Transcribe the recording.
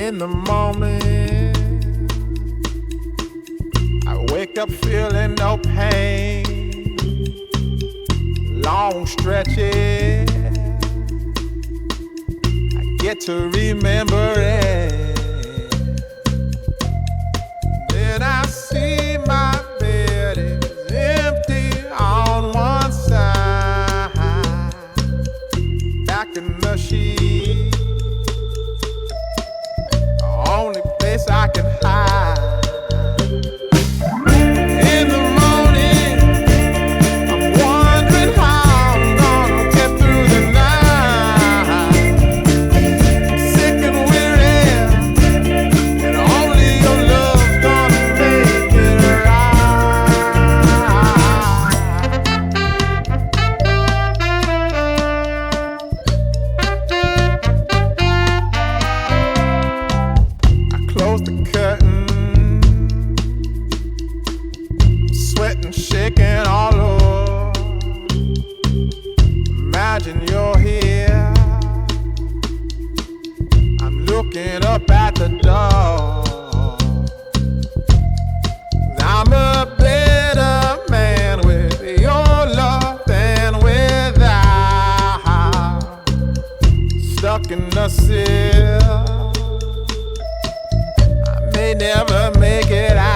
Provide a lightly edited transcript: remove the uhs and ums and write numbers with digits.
In the morning, I wake up feeling no pain. Long stretches, I get to remember it. Then I see my bed is empty on one side. Back in the sheet, only place I can hide. In the morning, I'm wondering how I'm gonna get through the night. I'm sick and weary, and only your love's gonna make it Close the curtain, sweating, shaking all over. Imagine you're here. I'm looking up at the door. I'm a better man with your love than without. Stuck in the sill, may never make it out.